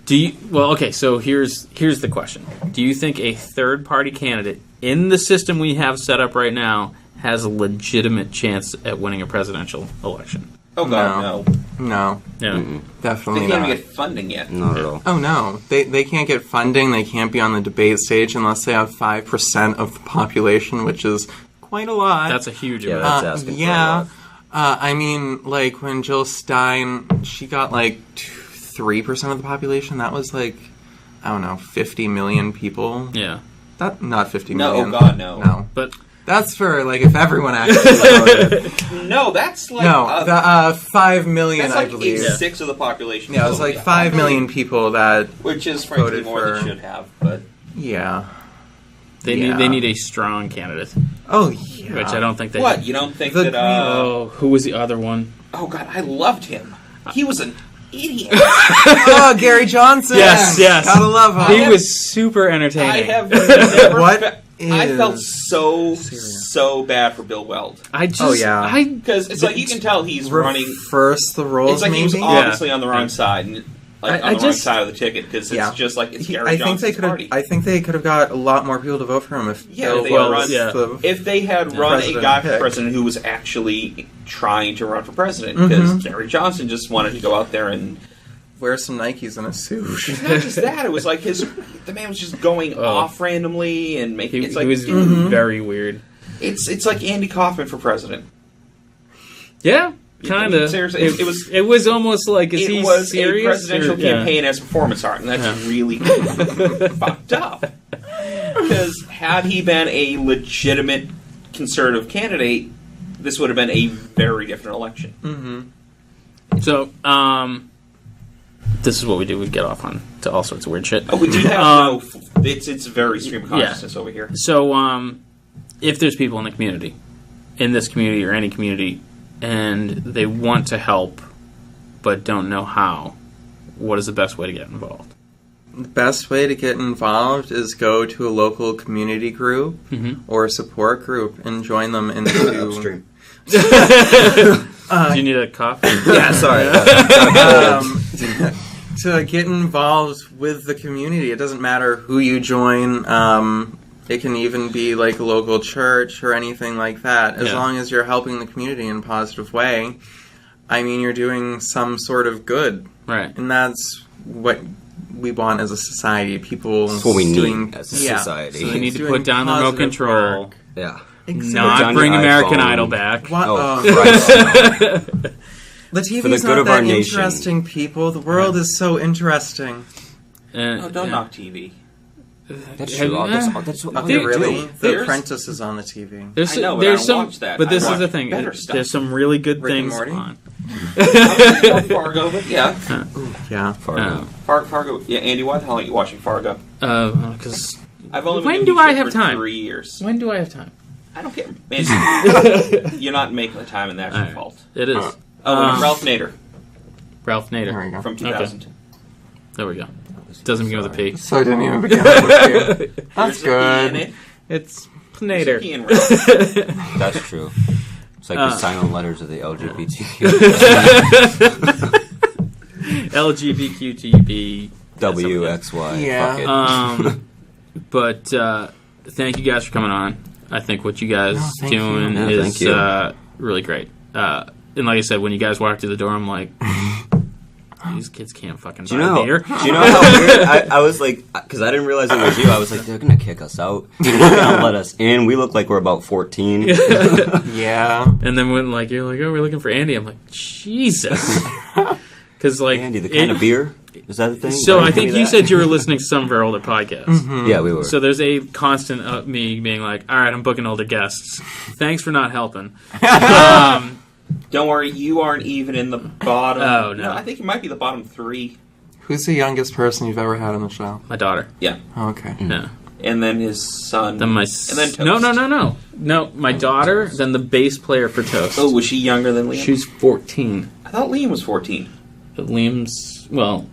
do you? Well, okay. So here's the question: do you think a third party candidate in the system we have set up right now has a legitimate chance at winning a presidential election? Oh, God, no. No, Yeah. definitely They can't not. even get funding yet. Not at all. Oh no, they can't get funding. They can't be on the debate stage unless they have 5% of the population, which is quite a lot. That's a huge Yeah, amount. that's asking for a yeah. lot. I mean, like when Jill Stein, she got like 3% of the population. That was like, I don't know, 50 million people. Yeah. That not 50 No, million. oh, God, no. No, But that's for like if everyone actually voted. No, that's like... No, 5 million, that's like I believe. 8/6 of the population. Yeah, it was like 5 million people that. Which is frankly voted more than for- should have, but... Yeah. they Yeah. need a strong candidate, Oh yeah. which I don't think they. What? You don't think The that... Oh, who was the other one? Oh, God, I loved him. He was an idiot. Oh, Gary Johnson. Yes. Gotta love him. He was super entertaining. I have never... What I is felt so bad for Bill Weld. I just. Oh, yeah. Because it's like you can tell he's running... Reverse the roles, It's like he was maybe. obviously on the wrong side, and like I on the wrong just- side of the ticket, because it's Yeah. just like it's Gary I think they Johnson's could have. party. I think they could have got a lot more people to vote for him if Yeah, Bill they was run- yeah. the- If they had run a president guy for pick. president who was actually trying to run for president, because Mm-hmm. Gary Johnson just wanted to go out there and wear some Nikes and a suit. it's not just that. It was like the man was just going off randomly and making. He, It's like he was Mm-hmm. very weird. it's like Andy Kaufman for president. Yeah, I kind mean, of. seriously, it was- It was almost like is It he was serious a presidential or- yeah. campaign as performance art, and that's really fucked up. Because had he been a legitimate conservative candidate, this would have been a very different election. So, this is what we do. We get off on to all sorts of weird shit. Oh, we do have it's very stream of consciousness over here. So, if there's people in the community, in this community or any community, and they want to help but don't know how, what is the best way to get involved? The best way to get involved is go to a local community group or a support group and join them into Upstream. Do you need a coffee? Yeah, sorry. to get involved with the community. It doesn't matter who you join. It can even be like a local church or anything like that. As Yeah. long as you're helping the community in a positive way, I mean, you're doing some sort of good. Right. And that's what we want as a society. People That's what we doing, need as a society. so You need to doing put down the remote positive control. work. Yeah. Exactly. Not down bring your American iPhone. Idol back. What? Oh, Oh. Christ. The TV's For the good not of that our nation. interesting, people. The world is so interesting. Oh, don't knock TV. That's Have true. you- That's what Are I they do. really? The There's- Apprentice is on the TV. There's I know, but there's I some, don't watch that. but this I is the watch thing. better stuff. There's some really good Rick and things Morty? on. Fargo, but yeah. Yeah. Fargo. Fargo. Yeah, Andy, why the hell aren't you watching Fargo? Because I've only been When giving do you I shit have for time? 3 years. when do I have time? I don't care. Man, you're not making the time, and that's your Alright. fault. It is. Oh, and Ralph Nader Ralph There Nader we go. from 2000. There we go. Doesn't begin with a P. So I didn't even begin with you. That's There's a P in good. it. It's There's a P Nader. in Ralph. That's true. It's like the silent letters of the LGBTQ. LGBTQTB WXY. Yeah. Fuck it. But thank you guys for coming on. I think what you guys doing is really great. And like I said, when you guys walked through the door, I'm like, these kids can't fucking buy beer. Do you know how weird? I was like, because I didn't realize it was you. I was like, they're going to kick us out. They're not going to let us in. We look like we're about 14. Yeah. And then when you're like, oh, we're looking for Andy, I'm like, Jesus. Because Andy, the kind of beer? Is that the thing? So I think you said you were listening to some of our older podcasts. Mm-hmm. Yeah, we were. So there's a constant of me being like, all right, I'm booking older guests. Thanks for not helping. Don't worry, you aren't even in the bottom. Oh, no. I think you might be the bottom 3. Who's the youngest person you've ever had on the show? My daughter. Yeah. Oh, okay. Yeah. And then his son. Then and then Toast. No, my daughter, then the bass player for Toast. Oh, was she younger than Liam? She's 14. I thought Liam was 14. Liam's, well...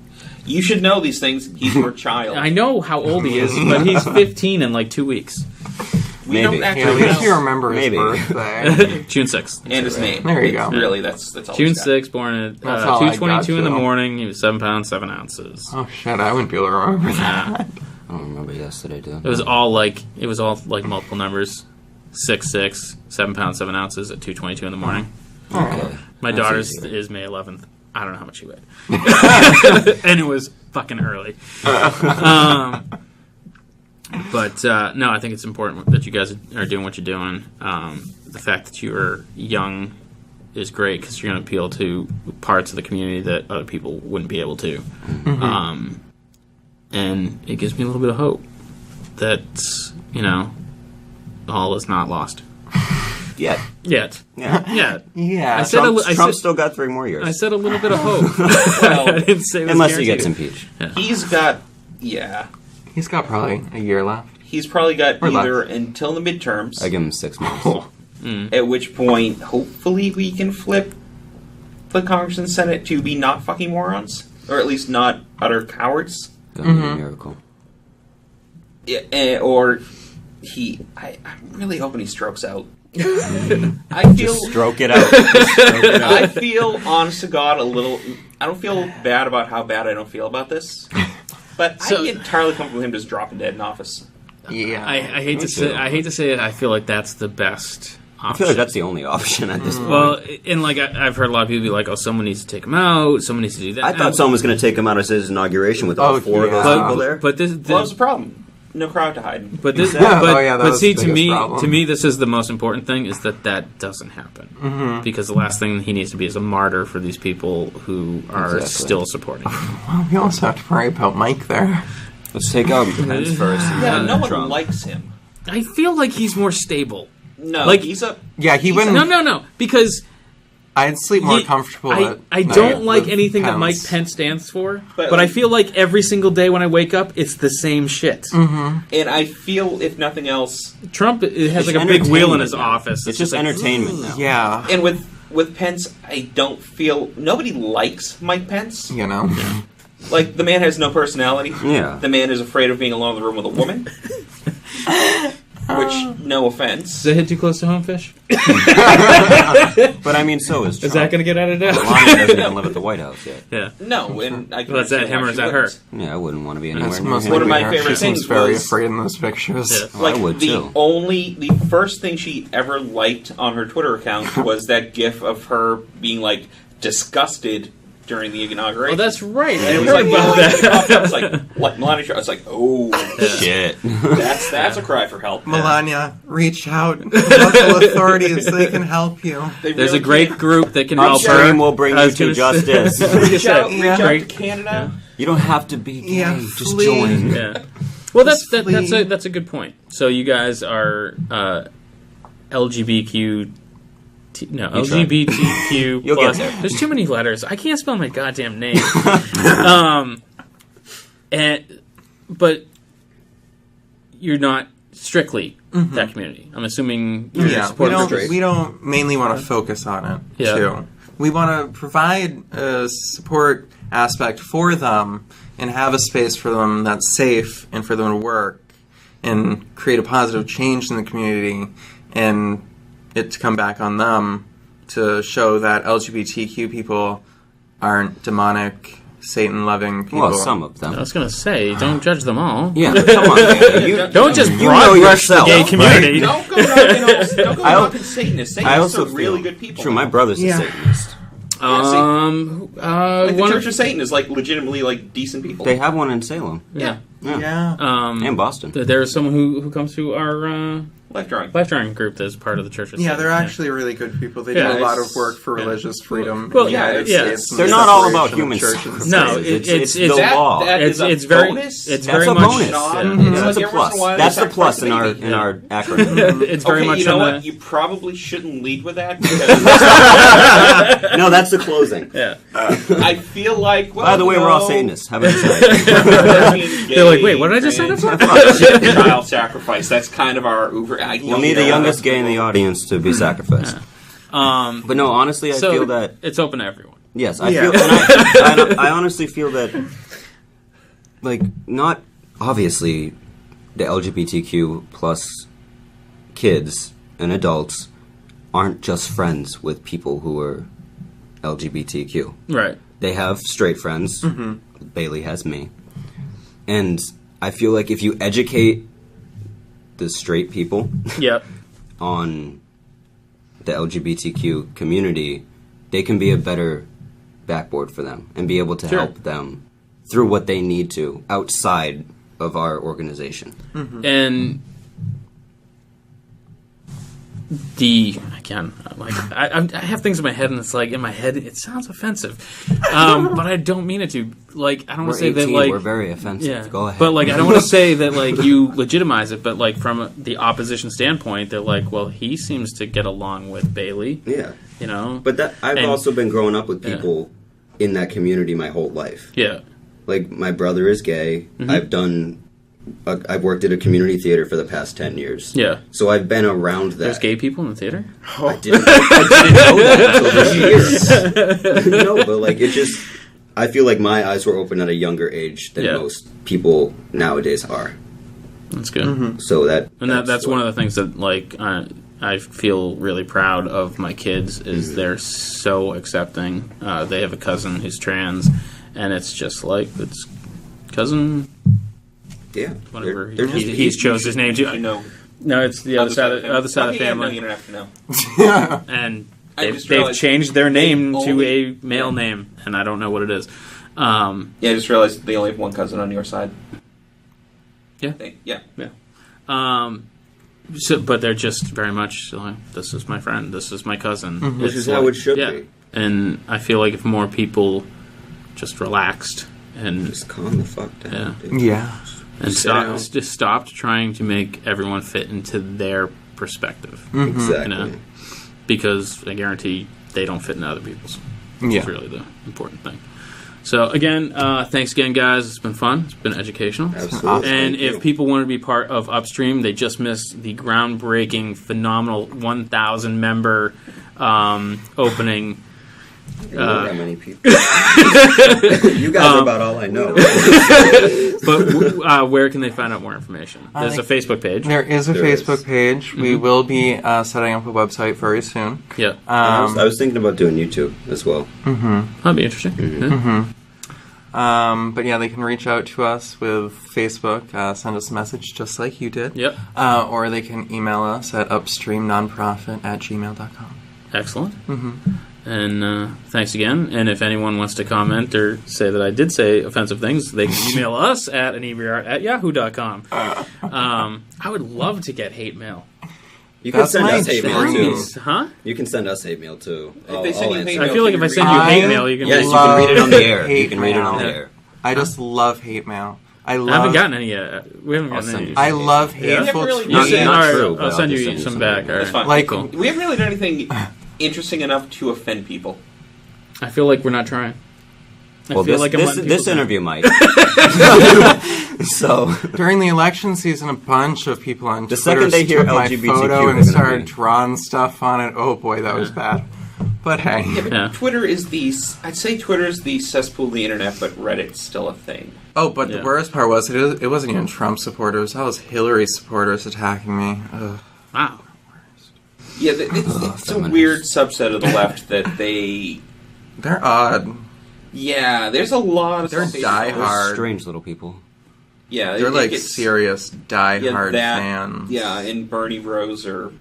You should know these things. He's your child. I know how old he is, but he's 15 in 2 weeks. We don't Yeah, at actually least know. you remember his birthday. June 6th. And his name. There you go. Really, that's all June he's got. 6th, born at That's all I got, 2:22 in the Phil. morning. He was 7 pounds, 7 ounces. Oh, shit, I wouldn't be able to remember that. I don't remember yesterday, dude. It was all multiple numbers. 6'6", 7 pounds, 7 ounces at 2:22 in the morning. Okay. My That's daughter's easier. is May 11th. I don't know how much she weighed. And it was fucking early. But no, I think it's important that you guys are doing what you're doing. The fact that you are young is great because you're going to appeal to parts of the community that other people wouldn't be able to. Mm-hmm. And it gives me a little bit of hope that, all is not lost. Yet. Yeah. Yeah. I said Trump still got 3 more years. I said a little bit of hope. Well, I didn't say it was Unless he guaranteed. gets impeached. He's got, yeah. He's got probably a year left. He's probably got Or either until the midterms, I give him 6 months. at which point, hopefully, we can flip the Congress and Senate to be not fucking morons. Or at least not utter cowards. Gonna be a miracle. Yeah, or I'm really hoping he strokes out. I feel... Just stroke it out. Just stroke it out. I feel, honest to God, a little... I don't feel bad about how bad I don't feel about this. But So- I get entirely comfortable with him just dropping dead in office. Yeah. I hate Me to say too. it. I feel like that's the best option. I feel like that's the only option at this point. Well, and I've heard a lot of people be like, "Oh, someone needs to take him out. Someone needs to do that." I thought someone was going to take him out as his inauguration with all 4 of those yeah. people there. But this, Well, what's the problem? No crowd to hide. but this, Oh, yeah, that but was see, the to biggest me, problem. this is the most important thing: is that doesn't happen because the last thing he needs to be is a martyr for these people who are Exactly. still supporting him. Well, we also have to worry about Mike there. Let's take out Pence first. And Yeah, then no one Trump. likes him. I feel like he's more stable. No, Like- he's a... Yeah, he wouldn't. No, because I'd sleep more Ye- comfortable. I at don't night like with anything that Pence. Mike Pence stands for, But, but I like- feel like every single day when I wake up, it's the same shit. And I feel, if nothing else... Trump has It's like a big wheel in entertainment his now. office. It's just like, entertainment now. Yeah, And with Pence, I don't feel... Nobody likes Mike Pence. you know. Like, the man has no personality. Yeah. The man is afraid of being alone in the room with a woman. Which, no offense. Does it hit too close to home, Fish? But I mean, so is Trump. Is that going to get edited out? Melania doesn't even live at the White House yet. Yeah. No, and I can Well, is that understand him why or is she that her? wouldn't. Yeah, I wouldn't want to be anywhere That's near most him. One of my likely her. favorite She seems things very was- afraid in those pictures. Yeah. Oh, I Like, would, too. the first thing she ever liked on her Twitter account was that gif of her being, like, disgusted during the inauguration. Oh, that's right. I And it was heard like, about that. I was like, Melania Trump. I was like, oh, Shit. that's a cry for help. Melania, reach out. Local authorities, they can help you. They There's really a great can't. group that can help her. Upstream will bring I you was to gonna say- justice. Reach out Yeah. to Canada. You don't have to be gay. Yeah, Just flee. join. Yeah. Well, that's Flee. a good point. So you guys are LGBTQ. LGBTQ You'll plus. get there. There's too many letters. I can't spell my goddamn name. But you're not strictly that community. I'm assuming you're Yeah, supporting we don't mainly want to focus on it, Yeah. too. We want to provide a support aspect for them and have a space for them that's safe and for them to work and create a positive change in the community and it to come back on them to show that LGBTQ people aren't demonic Satan-loving people. Well, some of them. I was going to say, don't judge them all. Yeah, come on, man. Don't just know broad brush the yourself, gay community. Don't go knocking Satanists. Satanists are really good people. True, my brother's a Satanist. Like the Church of Satan is like legitimately like decent people. They have one in Salem. Yeah. And Boston. There's someone who comes to our life drawing group that's part of the Church of Yeah, Satan. they're actually really good people. They do a lot of work for religious freedom. Well, in the United States. They're not all about human churches. No, it's the law. It's very much. That's a plus. That's the plus in our acronym. It's very much. You know what? You probably shouldn't lead with that. No, that's the closing. Yeah. I feel like. Well, by the way, we're all Satanists. Have a They're like, wait, what did I just sign up for? Child sacrifice. That's kind of our Uber. We'll need the youngest gay in the audience to be sacrificed. But no, honestly, I feel that it's open to everyone. Yes, I feel, and I honestly feel that, like, not obviously, the LGBTQ plus kids and adults aren't just friends with people who are LGBTQ. Right. They have straight friends. Bailey has me. And I feel like if you educate the straight people on the LGBTQ community, they can be a better backboard for them and be able to help them through what they need to outside of our organization. And I have things in my head, and it's like, in my head, it sounds offensive. But I don't mean it to. Like, I don't want to say that, like... We're very offensive. Yeah. Go ahead. But, like, I don't want to say that, like, you legitimize it, but, like, from the opposition standpoint, they're like, well, he seems to get along with Bailey. Yeah. You know? But I've also been growing up with people in that community my whole life. Yeah. Like, my brother is gay. I've worked at a community theater for the past 10 years. Yeah. So I've been around that. There's gay people in the theater? I didn't know that until this year. No, but like it just... I feel like my eyes were open at a younger age than most people nowadays are. That's good. So that's one of the things that, like, I feel really proud of my kids is they're so accepting. They have a cousin who's trans, and it's just like, it's cousin... Yeah, whatever he's chose his name to. No, it's the other side of the family. No, you don't have to know. And they've changed their name to a male name, and I don't know what it is. I just realized they only have one cousin on your side. Yeah. But they're just very much like, this is my friend, this is my cousin. Which is how it should be. And I feel like if more people just relaxed and just calm the fuck down. And stopped trying to make everyone fit into their perspective. Exactly. You know? Because I guarantee they don't fit into other people's. It's really the important thing. So, again, thanks again, guys. It's been fun. It's been educational. Absolutely. And if people want to be part of Upstream, they just missed the groundbreaking, phenomenal 1,000-member opening. Not that many people. You guys are about all I know. But where can they find out more information? There's a Facebook page. There is a Facebook page. We will be setting up a website very soon. Yeah. I was thinking about doing YouTube as well. That'd be interesting. But yeah, they can reach out to us with Facebook, send us a message just like you did. Yep. Or they can email us at upstreamnonprofit@gmail.com. Excellent. And thanks again. And if anyone wants to comment or say that I did say offensive things, they can email us at Inebri-art@yahoo.com. I would love to get hate mail. You can send us hate mail too. Huh? You can send us hate mail too. If they send you hate I mail, feel like if I send you hate mail, you can you can read it on the air. You can read it on the mail. air. I just love hate mail. I haven't gotten any yet. We haven't gotten any. I love hateful really tweets. Not true, I'll send you some back. All right. That's fine. Like, we haven't really done anything interesting enough to offend people. I feel like we're not trying. Well, this interview might. So during the election season, a bunch of people on Twitter second they hear took my LGBTQ photo and started drawing stuff on it. Oh boy, that was bad. But hey, Twitter is I'd say Twitter is the cesspool of the internet, but Reddit's still a thing. Oh, but the worst part was it wasn't even Trump supporters. That was Hillary supporters attacking me. Ugh. Wow. Yeah, it's a weird subset of the left that they're odd. Yeah, there's a lot of They're stuff. diehard. Strange little people. Yeah, They're it like gets- serious diehard that, fans. Yeah, and Bernie Rose are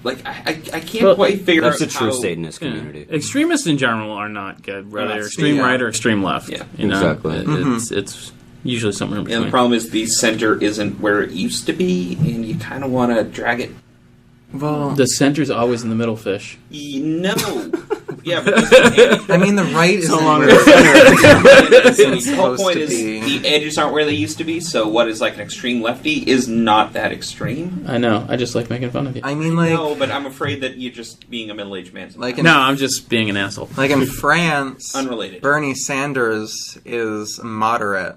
like I can't quite figure That's out a true how, Satanist community. Extremists in general are not good. Whether not they're extreme yeah. right or extreme left. Yeah. You know? Exactly. It's usually somewhere in And between. the problem is the center isn't where it used to be, and you kind of want to drag it. Well, The center's always in the middle, fish. No. Yeah, but just, I mean, the right is long where as- the center is the whole supposed point to is be. the edges aren't where they used to be, so what is like an extreme lefty is not that extreme. I know. I just like making fun of you. I mean, like, No, but I'm afraid that you're just being a middle-aged man. like in, No, I'm just being an asshole. like in France, Unrelated. Bernie Sanders is moderate.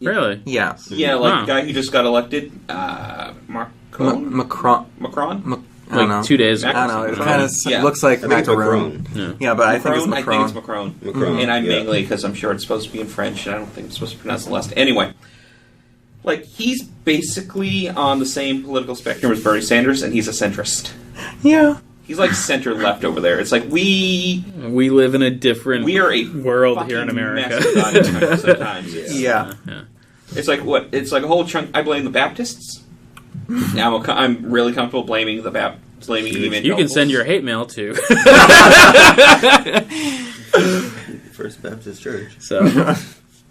Really? Yes. Yeah, like Huh. the guy who just got elected, Macron? Macron. Macron? I don't know. Like 2 days I ago. don't know. It Macron. kind of Yeah. looks like I think it's macaroon. Macron. Yeah, but I think it's I think it's Macron. Macron. Macron. And I'm yeah. mainly because I'm sure it's supposed to be in French, and I don't think it's supposed to be pronounced the last. Anyway, like, he's basically on the same political spectrum as Bernie Sanders, and he's a centrist. Yeah. He's like center-left over there. It's like we We live in a different are a world fucking here in America. mess of goddamn sometimes. Yeah. Yeah. It's like what? It's like a whole chunk. I blame the Baptists. Now I'm really comfortable blaming the blaming evangelicals. You can send your hate mail to. First Baptist Church. So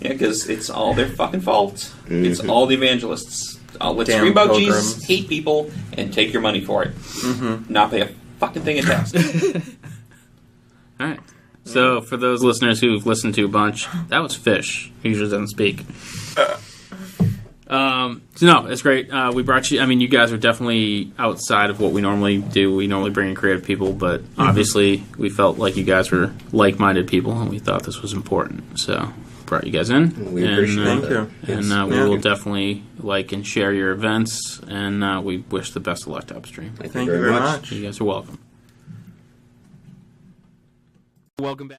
Yeah, because it's all their fucking fault. It's Mhm. all the evangelists. Let's Damn scream about pilgrims. Jesus, hate people, and take your money for it. Not pay a fucking thing in taxes. all right. So for those listeners who've listened to a bunch, that was Fish. He usually doesn't speak. So no, it's great. We brought you. I mean, you guys are definitely outside of what we normally do. We normally bring in creative people, but obviously we felt like you guys were like-minded people, and we thought this was important. So brought you guys in. We appreciate Thank that. you. Yes. And we Yeah. will definitely like and share your events, and we wish the best of luck to Upstream. Thank you very much. You guys are welcome. Welcome back.